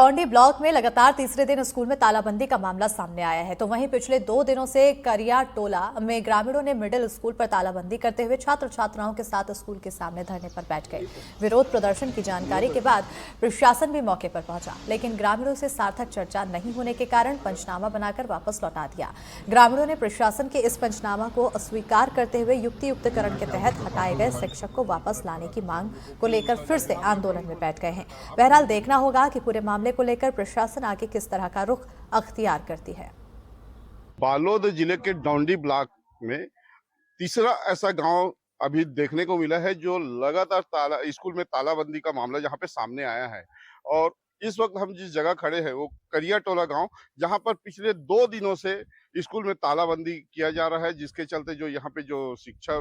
टौंडी block में लगातार तीसरे दिन स्कूल में तालाबंदी का मामला सामने आया है, तो वहीं पिछले 2 दिनों से करिया टोला में ग्रामीणों ने मिडिल स्कूल पर तालाबंदी करते हुए छात्र छात्राओं के साथ स्कूल के सामने धरने पर बैठ गए। विरोध प्रदर्शन की जानकारी के बाद प्रशासन भी मौके पर पहुंचा, लेकिन ग्रामीणों से सार्थक चर्चा नहीं होने के कारण पंचनामा बनाकर वापस लौटा दिया। ग्रामीणों ने प्रशासन के इस पंचनामा को अस्वीकार करते हुए युक्तियुक्तकरण के तहत हटाए गए शिक्षक को वापस लाने की मांग को लेकर फिर से आंदोलन में बैठ गए हैं। बहरहाल देखना होगा कि पूरे मामले को लेकर प्रशासन आगे किस तरह का रुख अख्तियार करती है। बालोद जिले के टौंडी ब्लॉक में तीसरा ऐसा गांव अभी देखने को मिला है जो लगातार स्कूल में तालाबंदी का मामला जहां पे सामने आया है। और इस वक्त हम जिस जगह खड़े हैं वो करिया टोला गांव, जहां पर पिछले 2 दिनों से स्कूल में तालाबंदी किया जा रहा है, जिसके चलते जो यहाँ पे जो शिक्षा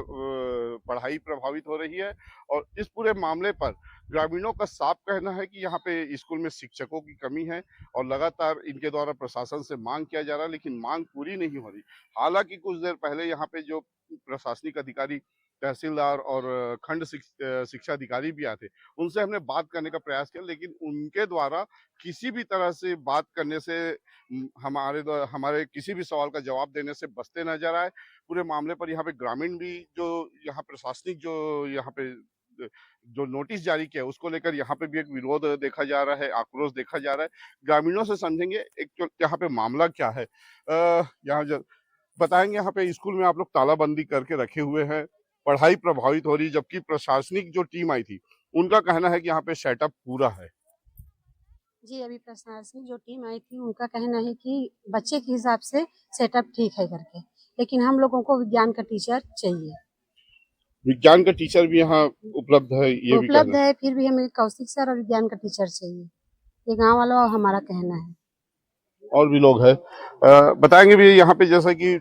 पढ़ाई प्रभावित हो रही है। और इस पूरे मामले पर ग्रामीणों का साफ कहना है कि यहाँ पे स्कूल में शिक्षकों की कमी है और लगातार इनके द्वारा प्रशासन से मांग किया जा रहा है, लेकिन मांग पूरी नहीं हो रही। हालांकि कुछ देर पहले यहाँ पे जो प्रशासनिक अधिकारी, तहसीलदार और खंड शिक्षा अधिकारी भी आए थे, उनसे हमने बात करने का प्रयास किया, लेकिन उनके द्वारा किसी भी तरह से बात करने से हमारे किसी भी सवाल का जवाब देने से बचते नजर आए। पूरे मामले पर यहाँ पे ग्रामीण भी जो यहाँ प्रशासनिक यहाँ पे जो नोटिस जारी किया उसको लेकर यहाँ पे भी एक विरोध देखा जा रहा है, आक्रोश देखा जा रहा है। ग्रामीणों से समझेंगे एक यहाँ पे मामला क्या है। यहाँ बताएंगे, यहाँ पे स्कूल में आप लोग तालाबंदी करके रखे हुए हैं, पढ़ाई प्रभावित हो रही, जबकि प्रशासनिक जो टीम आई थी उनका कहना है कि यहाँ पे सेटअप पूरा है। जी, अभी प्रशासनिक जो टीम आई थी उनका कहना है कि बच्चे के हिसाब से सेटअप ठीक है करके, लेकिन हम लोगों को विज्ञान का टीचर चाहिए। विज्ञान का टीचर भी यहाँ उपलब्ध है, ये उपलब्ध है, फिर भी हमें कौशिक सर और विज्ञान का टीचर चाहिए। ये गांव वालों का हमारा कहना है। और भी लोग हैं, बताएंगे भी यहाँ पे जैसा कि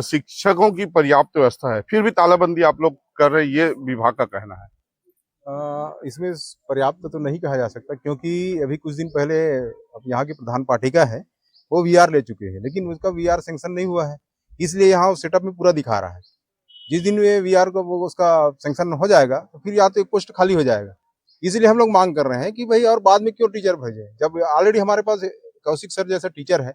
शिक्षकों की पर्याप्त व्यवस्था है, फिर भी तालाबंदी आप लोग कर रहे हैं, ये विभाग का कहना है। इसमें पर्याप्त तो नहीं कहा जा सकता, क्योंकि अभी कुछ दिन पहले अब यहाँ के प्रधान पाठिका है वो वीआर ले चुके हैं, लेकिन उसका वीआर सैंक्शन नहीं हुआ है, इसलिए यहाँ सेटअप में पूरा दिखा रहा है। जिस दिन वे वीआर को उसका सैंक्शन हो जाएगा तो फिर या तो एक पोस्ट खाली हो जाएगा। इसलिए हम लोग मांग कर रहे हैं कि भाई और बाद में क्यों टीचर भेजे, जब ऑलरेडी हमारे पास कौशिक सर जैसा टीचर है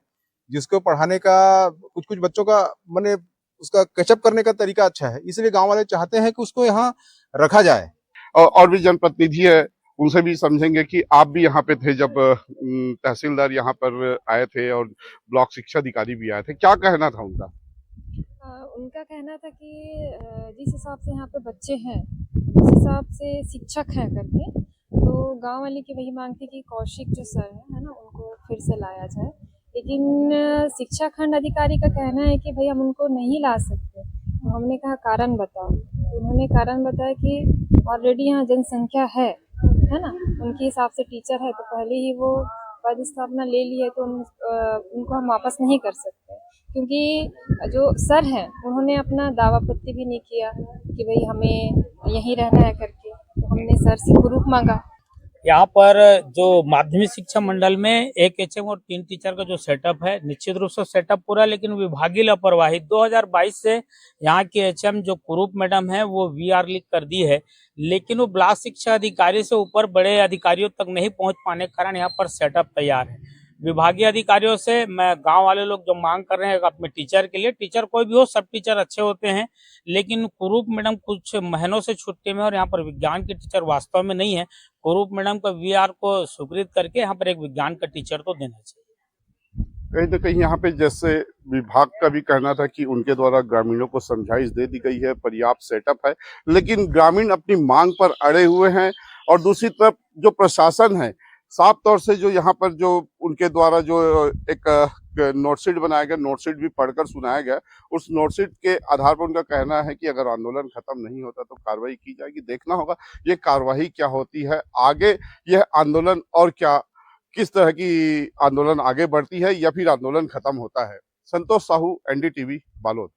जिसको पढ़ाने का कुछ बच्चों का माने उसका कैचअप करने का तरीका अच्छा है, इसलिए गांव वाले चाहते हैं कि उसको यहाँ रखा जाए। और भी जनप्रतिनिधि है, उनसे भी समझेंगे कि आप भी यहाँ पे थे जब तहसीलदार यहाँ पर आए थे और ब्लॉक शिक्षा अधिकारी भी आए थे, क्या कहना था उनका? उनका कहना था कि जिस हिसाब से यहाँ पे बच्चे हैं उस हिसाब से शिक्षक हैं करके, तो गांव वाले की वही मांग थी कि कौशिक जो सर है ना, उनको फिर से लाया जाए। लेकिन शिक्षा खंड अधिकारी का कहना है कि भाई हम उनको नहीं ला सकते। तो हमने कहा कारण बताओ, तो उन्होंने कारण बताया कि ऑलरेडी यहाँ जनसंख्या है ना, उनके हिसाब से टीचर है, तो पहले ही वो पद स्थापना ले ली है, तो उनको हम वापस नहीं कर सकते, क्योंकि जो सर हैं उन्होंने अपना दावा पत्ती भी नहीं किया कि भाई हमें यहीं रहना है करके। तो हमने सर से प्रूफ मांगा। यहाँ पर जो माध्यमिक शिक्षा मंडल में एक एचएम और 3 टीचर का जो सेटअप है, निश्चित रूप से सेटअप पूरा, लेकिन विभागीय लापरवाही 2022 से यहाँ के एचएम जो कुरूप मैडम है वो वीआर लीक कर दी है, लेकिन वो ब्लॉक शिक्षा अधिकारी से ऊपर बड़े अधिकारियों तक नहीं पहुंच पाने के कारण यहाँ पर सेटअप तैयार है। विभागीय अधिकारियों से मैं गांव वाले लोग जो मांग कर रहे हैं अपने टीचर के लिए, टीचर कोई भी हो, सब टीचर अच्छे होते हैं, लेकिन कुरूप मैडम कुछ महीनों से छुट्टी में और यहाँ पर विज्ञान के टीचर वास्तव में नहीं है। कुरूप मैडम का वीआर को स्वीकृत करके यहाँ पर एक विज्ञान का टीचर तो देना चाहिए। कहीं ना कहीं यहाँ पे जैसे विभाग का भी कहना था कि उनके द्वारा ग्रामीणों को समझाइश दे दी गई है, पर्याप्त सेटअप है, लेकिन ग्रामीण अपनी मांग पर अड़े हुए हैं। और दूसरी तरफ जो प्रशासन है, साफ तौर से जो यहाँ पर जो उनके द्वारा जो एक नोटशीट बनाया गया, नोटशीट भी पढ़कर सुनाया गया, उस नोटशीट के आधार पर उनका कहना है कि अगर आंदोलन खत्म नहीं होता तो कार्रवाई की जाएगी। देखना होगा ये कार्रवाई क्या होती है आगे, यह आंदोलन और क्या किस तरह की आंदोलन आगे बढ़ती है या फिर आंदोलन खत्म होता है। संतोष साहू, एनडीटीवी, बालोद।